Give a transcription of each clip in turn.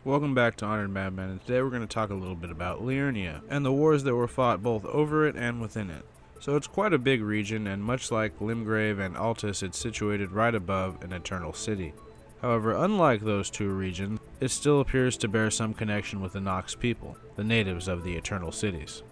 Welcome back to Honored Madmen, and today we're going to talk a little bit about Liurnia, and the wars that were fought both over it and within it. So it's quite a big region, and much like Limgrave and Altus, it's situated right above an eternal city. However, unlike those two regions, it still appears to bear some connection with the Nox people, the natives of the eternal cities.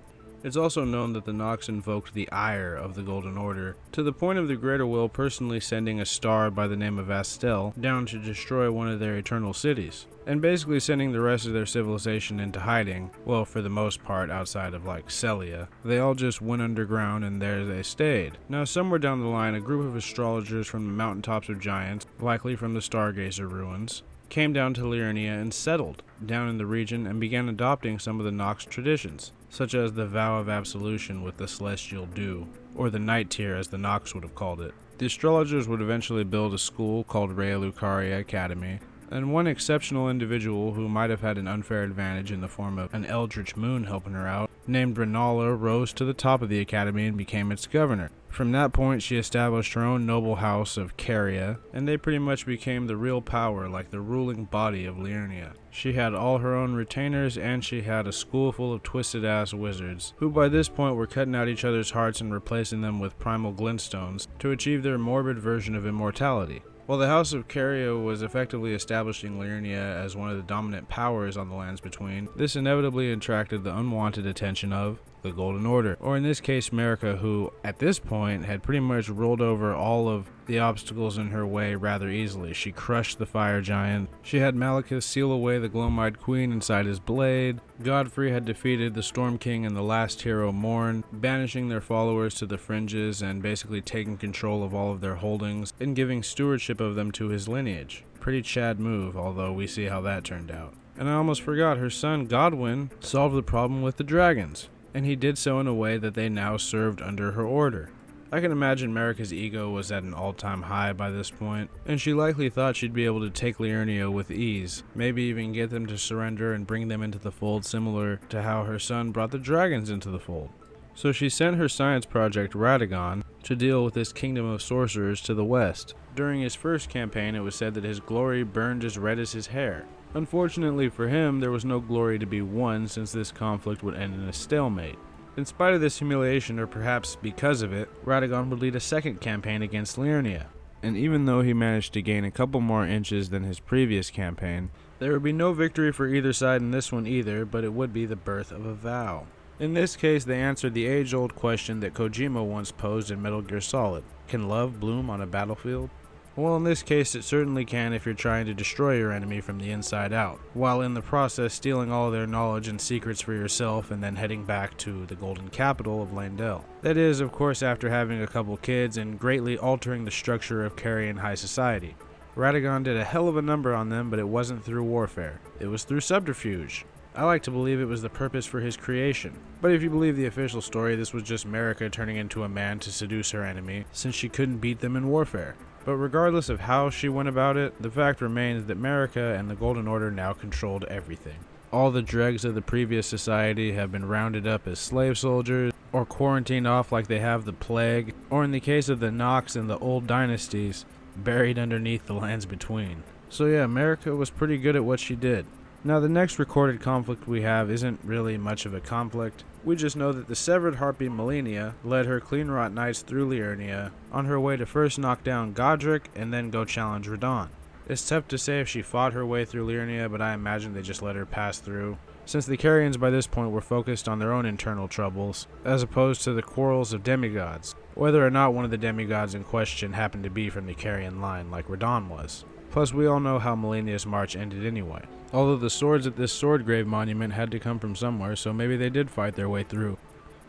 It's also known that the Nox invoked the ire of the Golden Order, to the point of the Greater Will personally sending a star by the name of Astel down to destroy one of their eternal cities, and basically sending the rest of their civilization into hiding, well, for the most part outside of like Celia. They all just went underground and there they stayed. Now somewhere down the line, a group of astrologers from the mountaintops of giants, likely from the Stargazer ruins, came down to Liurnia and settled down in the region and began adopting some of the Nox traditions, such as the vow of absolution with the celestial dew, or the night tier as the Nox would have called it. The astrologers would eventually build a school called Caria Academy, and one exceptional individual who might have had an unfair advantage in the form of an eldritch moon helping her out, named Renala, rose to the top of the academy and became its governor. From that point, she established her own noble house of Caria, and they pretty much became the real power, like the ruling body of Liurnia. She had all her own retainers, and she had a school full of twisted-ass wizards, who by this point were cutting out each other's hearts and replacing them with primal glintstones to achieve their morbid version of immortality. While the House of Caria was effectively establishing Liurnia as one of the dominant powers on the lands between, this inevitably attracted the unwanted attention of the Golden Order, or in this case Marika, who at this point had pretty much rolled over all of the obstacles in her way rather easily. She crushed the fire giant, she had Malekith seal away the Glomide Queen inside his blade, Godfrey had defeated the Storm King and the last hero Morn, banishing their followers to the fringes and basically taking control of all of their holdings and giving stewardship of them to his lineage. Pretty Chad move, although we see how that turned out. And I almost forgot, her son Godwyn solved the problem with the dragons, and he did so in a way that they now served under her order. I can imagine Marika's ego was at an all-time high by this point, and she likely thought she'd be able to take Liurnia with ease, maybe even get them to surrender and bring them into the fold, similar to how her son brought the dragons into the fold. So she sent her science project Radagon to deal with this kingdom of sorcerers to the west. During his first campaign, it was said that his glory burned as red as his hair. Unfortunately for him, there was no glory to be won, since this conflict would end in a stalemate. In spite of this humiliation, or perhaps because of it, Radagon would lead a second campaign against Liurnia, and even though he managed to gain a couple more inches than his previous campaign, there would be no victory for either side in this one either, but it would be the birth of a vow. In this case, they answered the age-old question that Kojima once posed in Metal Gear Solid: can love bloom on a battlefield? Well, in this case, it certainly can if you're trying to destroy your enemy from the inside out, while in the process stealing all their knowledge and secrets for yourself and then heading back to the golden capital of Landel. That is, of course, after having a couple kids and greatly altering the structure of Carian high society. Radagon did a hell of a number on them, but it wasn't through warfare. It was through subterfuge. I like to believe it was the purpose for his creation. But if you believe the official story, this was just Marika turning into a man to seduce her enemy, since she couldn't beat them in warfare. But regardless of how she went about it, the fact remains that Marika and the Golden Order now controlled everything. All the dregs of the previous society have been rounded up as slave soldiers, or quarantined off like they have the plague, or in the case of the Nox and the old dynasties, buried underneath the lands between. So yeah, Marika was pretty good at what she did. Now the next recorded conflict we have isn't really much of a conflict. We just know that the severed harpy Malenia led her Cleanrot Knights through Liurnia on her way to first knock down Godric and then go challenge Radagon. It's tough to say if she fought her way through Liurnia, but I imagine they just let her pass through, since the Carians by this point were focused on their own internal troubles, as opposed to the quarrels of demigods, whether or not one of the demigods in question happened to be from the Carian line like Radagon was. Plus, we all know how Malenia's march ended anyway. Although the swords at this Swordgrave monument had to come from somewhere, so maybe they did fight their way through.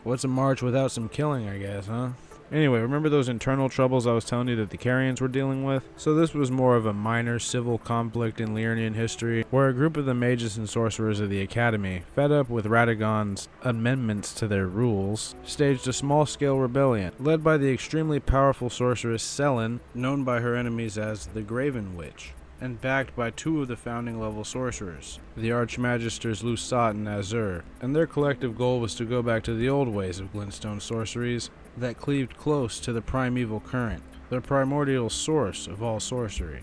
What's a march without some killing, I guess, huh? Anyway, remember those internal troubles I was telling you that the Carians were dealing with? So this was more of a minor civil conflict in Liurnian history, where a group of the mages and sorcerers of the Academy, fed up with Radagon's amendments to their rules, staged a small-scale rebellion, led by the extremely powerful sorceress Selen, known by her enemies as the Graven Witch, and backed by two of the founding-level sorcerers, the Archmagisters Lusat and Azur, and their collective goal was to go back to the old ways of glintstone sorceries that cleaved close to the primeval current, the primordial source of all sorcery.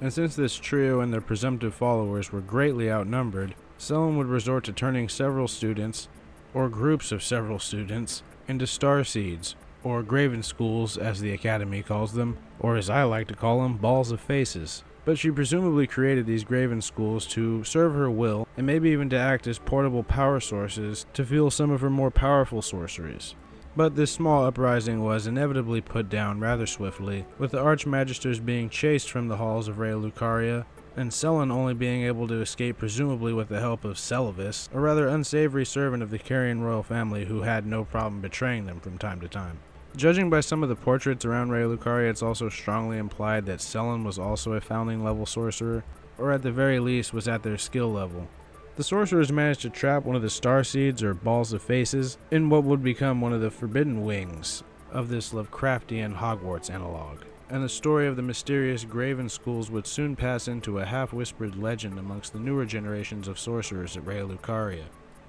And since this trio and their presumptive followers were greatly outnumbered, Selen would resort to turning several students, or groups of several students, into starseeds, or graven schools as the Academy calls them, or as I like to call them, balls of faces. But she presumably created these graven schools to serve her will, and maybe even to act as portable power sources to fuel some of her more powerful sorceries. But this small uprising was inevitably put down rather swiftly, with the Archmagisters being chased from the halls of Liurnia, and Selen only being able to escape presumably with the help of Selevis, a rather unsavory servant of the Carian royal family who had no problem betraying them from time to time. Judging by some of the portraits around Liurnia, it's also strongly implied that Selen was also a founding level sorcerer, or at the very least was at their skill level. The sorcerers managed to trap one of the starseeds, or balls of faces, in what would become one of the forbidden wings of this Lovecraftian Hogwarts analog. And the story of the mysterious graven schools would soon pass into a half-whispered legend amongst the newer generations of sorcerers at Liurnia.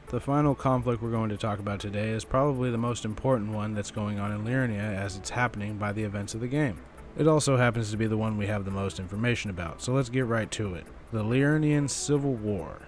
The final conflict we're going to talk about today is probably the most important one that's going on in Liurnia as it's happening by the events of the game. It also happens to be the one we have the most information about, so let's get right to it. The Liurnian Civil War.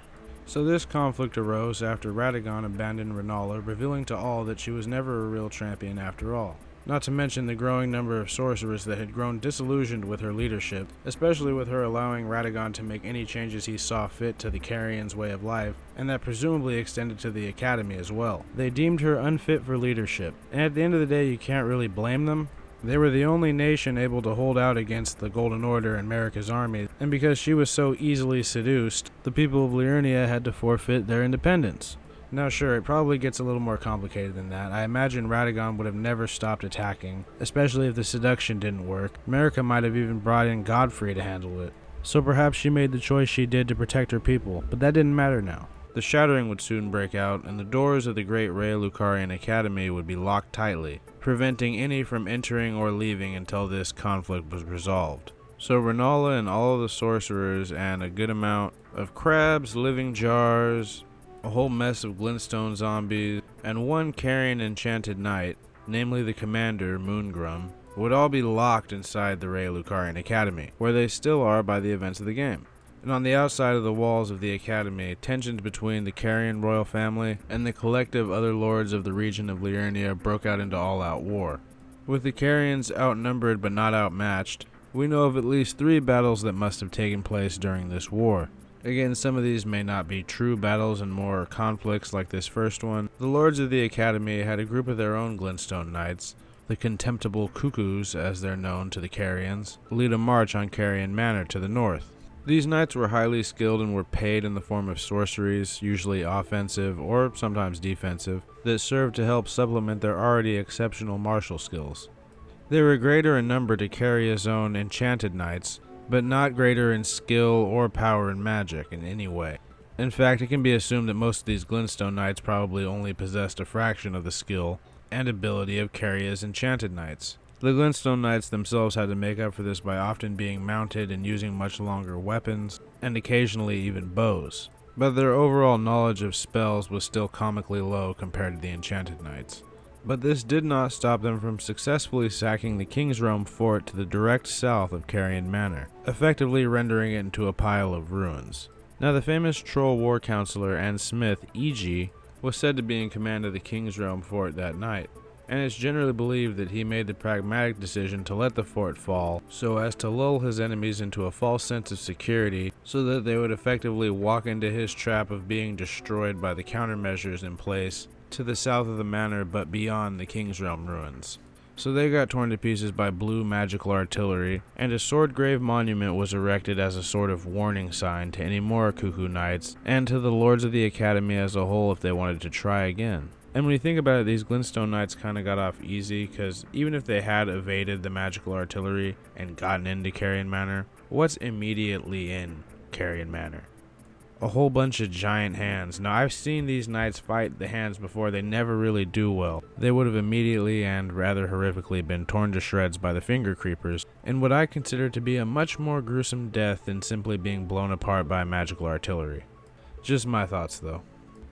So this conflict arose after Radagon abandoned Rennala, revealing to all that she was never a real champion after all. Not to mention the growing number of sorcerers that had grown disillusioned with her leadership, especially with her allowing Radagon to make any changes he saw fit to the Carians' way of life, and that presumably extended to the Academy as well. They deemed her unfit for leadership, and at the end of the day you can't really blame them. They were the only nation able to hold out against the Golden Order and Marika's army, and because she was so easily seduced, the people of Liurnia had to forfeit their independence. Now sure, it probably gets a little more complicated than that. I imagine Radagon would have never stopped attacking, especially if the seduction didn't work. Marika might have even brought in Godfrey to handle it. So perhaps she made the choice she did to protect her people, but that didn't matter now. The shattering would soon break out, and the doors of the great Liurnian Academy would be locked tightly, preventing any from entering or leaving until this conflict was resolved. So Rennala and all of the sorcerers and a good amount of crabs, living jars, a whole mess of glintstone zombies, and one Carian enchanted knight, namely the commander, Moongrum, would all be locked inside the Liurnian Academy, where they still are by the events of the game. And on the outside of the walls of the Academy, tensions between the Carian royal family and the collective other lords of the region of Liurnia broke out into all-out war. With the Carians outnumbered but not outmatched, we know of at least 3 battles that must have taken place during this war. Again, some of these may not be true battles and more conflicts like this first one. The lords of the Academy had a group of their own glintstone knights, the contemptible cuckoos as they're known to the Carians, lead a march on Carian Manor to the north. These knights were highly skilled and were paid in the form of sorceries, usually offensive or sometimes defensive, that served to help supplement their already exceptional martial skills. They were greater in number to Caria's own enchanted knights, but not greater in skill or power in magic in any way. In fact, it can be assumed that most of these glintstone knights probably only possessed a fraction of the skill and ability of Caria's enchanted knights. The glintstone knights themselves had to make up for this by often being mounted and using much longer weapons, and occasionally even bows. But their overall knowledge of spells was still comically low compared to the enchanted knights. But this did not stop them from successfully sacking the King's Realm fort to the direct south of Carian Manor, effectively rendering it into a pile of ruins. Now the famous troll war counselor and smith, Iji, was said to be in command of the King's Realm fort that night, and it's generally believed that he made the pragmatic decision to let the fort fall so as to lull his enemies into a false sense of security so that they would effectively walk into his trap of being destroyed by the countermeasures in place to the south of the manor but beyond the King's Realm ruins. So they got torn to pieces by blue magical artillery, and a sword-grave monument was erected as a sort of warning sign to any more cuckoo knights and to the lords of the Academy as a whole if they wanted to try again. And when you think about it, these glintstone knights kind of got off easy, because even if they had evaded the magical artillery and gotten into Carian Manor, what's immediately in Carian Manor? A whole bunch of giant hands. Now, I've seen these knights fight the hands before. They never really do well. They would have immediately and rather horrifically been torn to shreds by the finger creepers, in what I consider to be a much more gruesome death than simply being blown apart by magical artillery. Just my thoughts, though.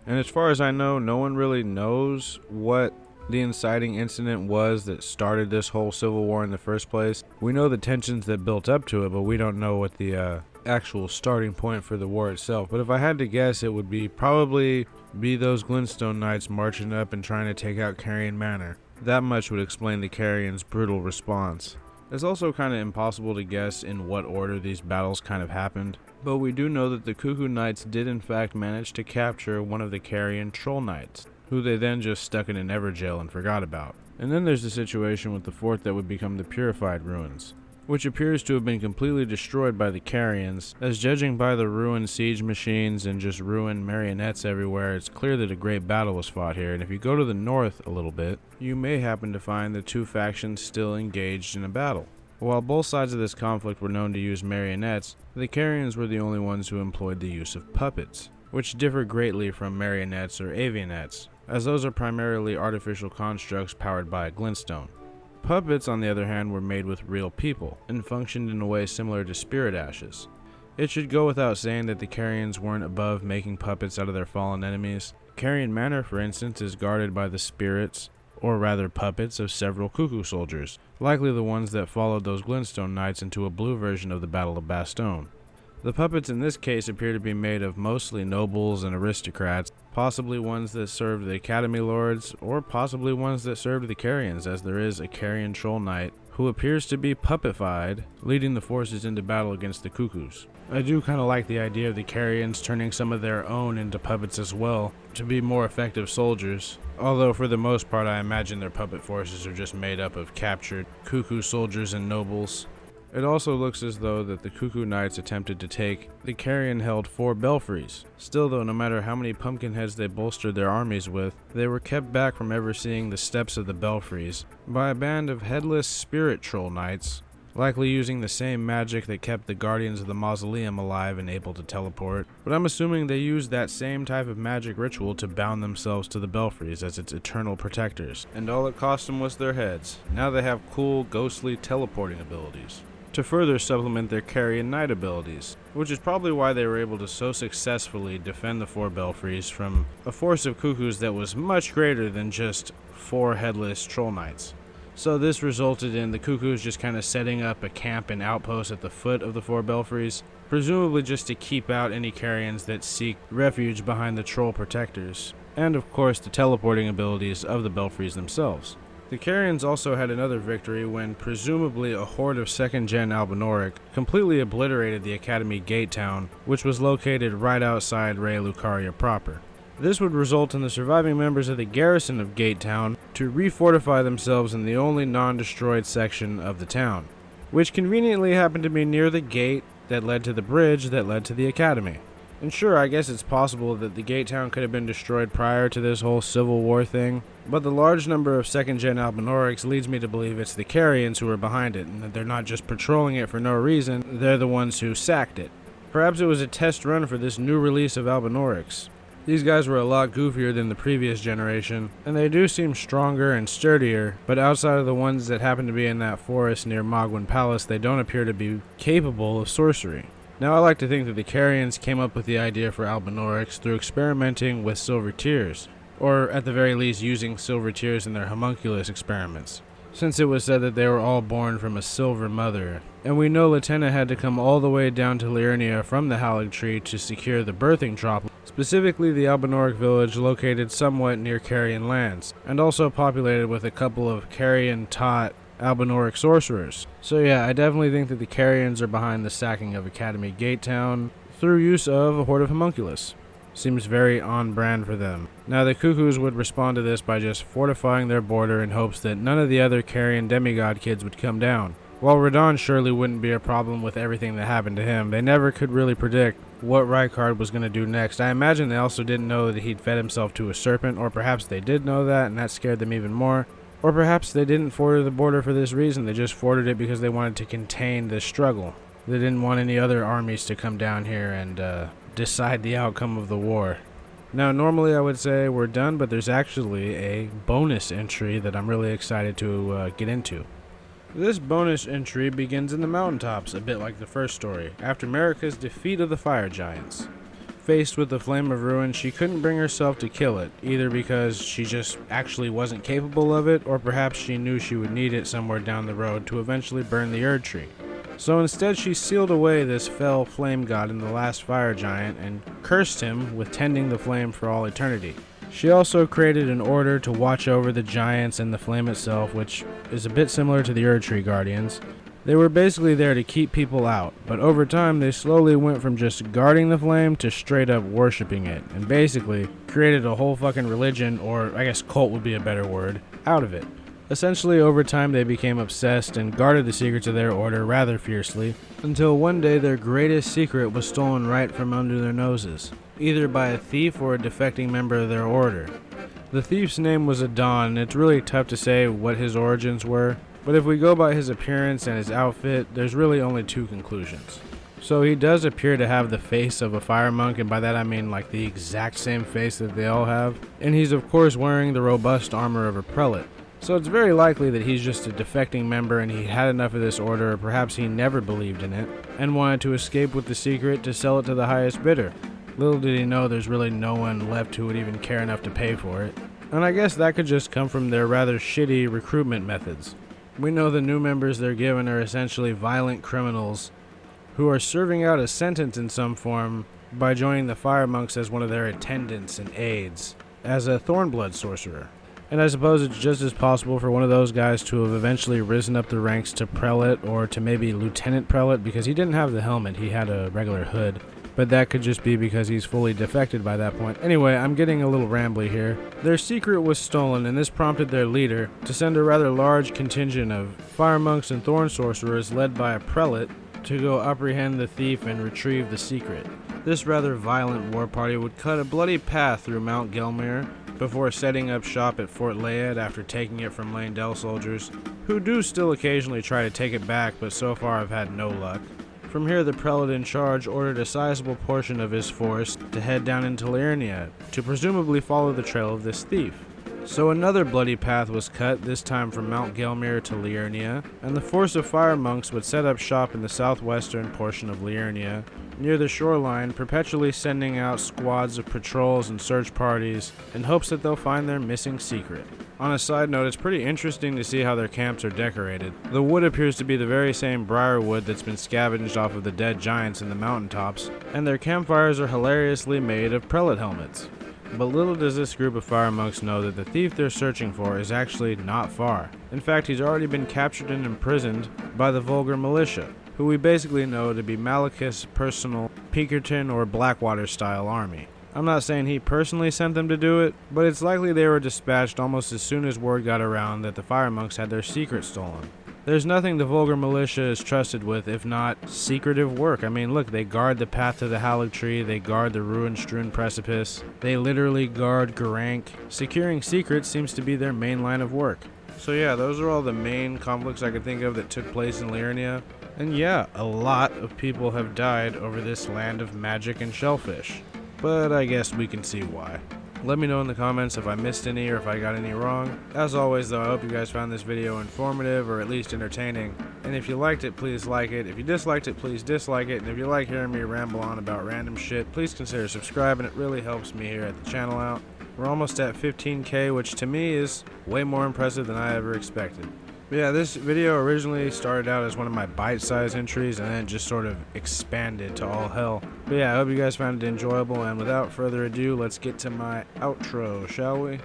And as far as I know, no one really knows what the inciting incident was that started this whole civil war in the first place. We know the tensions that built up to it, but we don't know what the actual starting point for the war itself. But if I had to guess, it would probably be those Glintstone Knights marching up and trying to take out Carian Manor. That much would explain the Carians' brutal response. It's also kind of impossible to guess in what order these battles kind of happened, but we do know that the Cuckoo Knights did in fact manage to capture one of the Carian Troll Knights, who they then just stuck in an Everjail and forgot about. And then there's the situation with the fort that would become the Purified Ruins, which appears to have been completely destroyed by the Carians, as judging by the ruined siege machines and just ruined marionettes everywhere, it's clear that a great battle was fought here. And if you go to the north a little bit, you may happen to find the two factions still engaged in a battle. While both sides of this conflict were known to use marionettes, the Carians were the only ones who employed the use of puppets, which differ greatly from marionettes or avionettes, as those are primarily artificial constructs powered by a glintstone. Puppets, on the other hand, were made with real people, and functioned in a way similar to spirit ashes. It should go without saying that the Carians weren't above making puppets out of their fallen enemies. Carian Manor, for instance, is guarded by the spirits, or rather puppets, of several Cuckoo soldiers, likely the ones that followed those Glintstone Knights into a blue version of the Battle of Bastogne. The puppets in this case appear to be made of mostly nobles and aristocrats, possibly ones that served the Academy Lords, or possibly ones that served the Carians, as there is a Carian Troll Knight who appears to be puppetified, leading the forces into battle against the Cuckoos. I do kind of like the idea of the Carians turning some of their own into puppets as well, to be more effective soldiers, although for the most part I imagine their puppet forces are just made up of captured Cuckoo soldiers and nobles. It also looks as though that the Cuckoo Knights attempted to take the Carian-held 4 belfries. Still though, no matter how many pumpkin heads they bolstered their armies with, they were kept back from ever seeing the steps of the belfries by a band of headless spirit troll knights, likely using the same magic that kept the Guardians of the Mausoleum alive and able to teleport. But I'm assuming they used that same type of magic ritual to bound themselves to the belfries as its eternal protectors, and all it cost them was their heads. Now they have cool, ghostly teleporting abilities to further supplement their Carian Knight abilities, which is probably why they were able to so successfully defend the 4 belfries from a force of Cuckoos that was much greater than just 4 headless troll knights. So this resulted in the Cuckoos just kind of setting up a camp and outpost at the foot of the 4 belfries, presumably just to keep out any Carians that seek refuge behind the troll protectors, and of course the teleporting abilities of the belfries themselves. The Carians also had another victory when presumably a horde of 2nd Gen Albinauric completely obliterated the Academy Gate Town, which was located right outside Caria proper. This would result in the surviving members of the garrison of Gate Town to refortify themselves in the only non-destroyed section of the town, which conveniently happened to be near the gate that led to the bridge that led to the Academy. And sure, I guess it's possible that the Gate Town could have been destroyed prior to this whole Civil War thing, but the large number of 2nd Gen Albinaurics leads me to believe it's the Carians who are behind it, and that they're not just patrolling it for no reason, they're the ones who sacked it. Perhaps it was a test run for this new release of Albinaurics. These guys were a lot goofier than the previous generation, and they do seem stronger and sturdier, but outside of the ones that happen to be in that forest near Mogwin Palace, they don't appear to be capable of sorcery. Now, I like to think that the Carians came up with the idea for Albinaurics through experimenting with silver tears, or at the very least using silver tears in their homunculus experiments, since it was said that they were all born from a silver mother, and we know Latenna had to come all the way down to Liurnia from the Halig Tree to secure the birthing trop, specifically the Albinauric village located somewhat near Carian lands, and also populated with a couple of Carian-taught Albinauric sorcerers. So yeah, I definitely think that the Carians are behind the sacking of Academy Gate Town through use of a horde of homunculus. Seems very on brand for them. Now the Cuckoos would respond to this by just fortifying their border in hopes that none of the other Carian demigod kids would come down. While Radagon surely wouldn't be a problem with everything that happened to him, they never could really predict what Rykard was going to do next. I imagine they also didn't know that he'd fed himself to a serpent, or perhaps they did know that and that scared them even more. Or perhaps they didn't ford the border for this reason, they just forded it because they wanted to contain this struggle. They didn't want any other armies to come down here and decide the outcome of the war. Now normally I would say we're done, but there's actually a bonus entry that I'm really excited to get into. This bonus entry begins in the mountaintops, a bit like the first story, after Marika's defeat of the fire giants. faced with the Flame of Ruin, she couldn't bring herself to kill it, either because she just actually wasn't capable of it, or perhaps she knew she would need it somewhere down the road to eventually burn the Erd Tree. So instead she sealed away this fell flame god in the last fire giant and cursed him with tending the flame for all eternity. She also created an order to watch over the giants and the flame itself, which is a bit similar to the Erd Tree Guardians. They were basically there to keep people out, but over time they slowly went from just guarding the flame to straight up worshipping it, and basically created a whole fucking religion, or I guess cult would be a better word, out of it. Essentially, over time they became obsessed and guarded the secrets of their order rather fiercely, until one day their greatest secret was stolen right from under their noses, either by a thief or a defecting member of their order. The thief's name was Adon, and it's really tough to say what his origins were, but if we go by his appearance and his outfit, there's really only two conclusions. So he does appear to have the face of a fire monk, and by that I mean like the exact same face that they all have, and he's of course wearing the robust armor of a prelate. So it's very likely that he's just a defecting member and he had enough of this order, or perhaps he never believed in it, and wanted to escape with the secret to sell it to the highest bidder. Little did he know there's really no one left who would even care enough to pay for it. And I guess that could just come from their rather shitty recruitment methods. We know the new members they're given are essentially violent criminals who are serving out a sentence in some form by joining the fire monks as one of their attendants and aides, as a Thornblood sorcerer. And I suppose it's just as possible for one of those guys to have eventually risen up the ranks to prelate, or to maybe lieutenant prelate, because he didn't have the helmet, he had a regular hood. But that could just be because he's fully defected by that point. Anyway, I'm getting a little rambly here. Their secret was stolen, and this prompted their leader to send a rather large contingent of fire monks and thorn sorcerers led by a prelate to go apprehend the thief and retrieve the secret. This rather violent war party would cut a bloody path through Mount Gelmir before setting up shop at Fort Layed after taking it from Leyndell soldiers, who do still occasionally try to take it back, but so far have had no luck. From here, the prelate in charge ordered a sizable portion of his force to head down into Liurnia to presumably follow the trail of this thief. So another bloody path was cut, this time from Mount Gelmir to Liurnia, and the force of fire monks would set up shop in the southwestern portion of Liurnia, near the shoreline, perpetually sending out squads of patrols and search parties in hopes that they'll find their missing secret. On a side note, it's pretty interesting to see how their camps are decorated. The wood appears to be the very same briar wood that's been scavenged off of the dead giants in the mountaintops, and their campfires are hilariously made of prelate helmets. But little does this group of fire monks know that the thief they're searching for is actually not far. In fact, he's already been captured and imprisoned by the Vulgar Militia, who we basically know to be Malekith's personal Pinkerton or Blackwater style army. I'm not saying he personally sent them to do it, but it's likely they were dispatched almost as soon as word got around that the fire monks had their secret stolen. There's nothing the Vulgar Militia is trusted with if not secretive work. I mean, look, they guard the path to the Halig Tree, they guard the ruin-strewn precipice, they literally guard Garank. Securing secrets seems to be their main line of work. So yeah, those are all the main conflicts I could think of that took place in Liurnia. And yeah, a lot of people have died over this land of magic and shellfish. But I guess we can see why. Let me know in the comments if I missed any or if I got any wrong. As always though, I hope you guys found this video informative or at least entertaining. And if you liked it, please like it. If you disliked it, please dislike it. And if you like hearing me ramble on about random shit, please consider subscribing. It really helps me here at the channel out. We're almost at 15K, which to me is way more impressive than I ever expected. But yeah, this video originally started out as one of my bite-sized entries and then just sort of expanded to all hell. But yeah, I hope you guys found it enjoyable, and without further ado, let's get to my outro, shall we?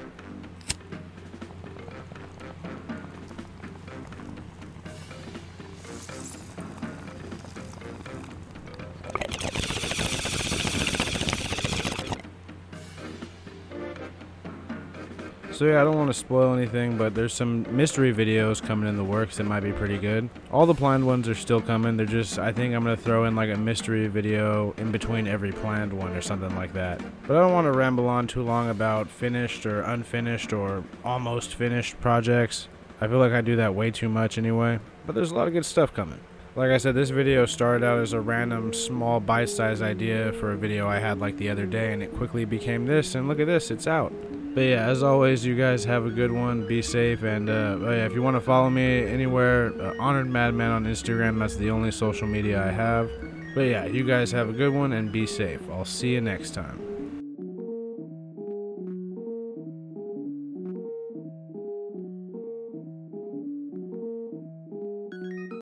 So yeah, I don't want to spoil anything, but there's some mystery videos coming in the works that might be pretty good. All the planned ones are still coming. They're just, I think I'm going to throw in like a mystery video in between every planned one or something like that. But I don't want to ramble on too long about finished or unfinished or almost finished projects. I feel like I do that way too much anyway. But there's a lot of good stuff coming. Like I said, this video started out as a random small bite-sized idea for a video I had like the other day, and it quickly became this, and look at this, it's out. But yeah, as always, you guys have a good one, be safe, and oh yeah, if you want to follow me anywhere, Honored Madman on Instagram, that's the only social media I have. But yeah, you guys have a good one and be safe. I'll see you next time.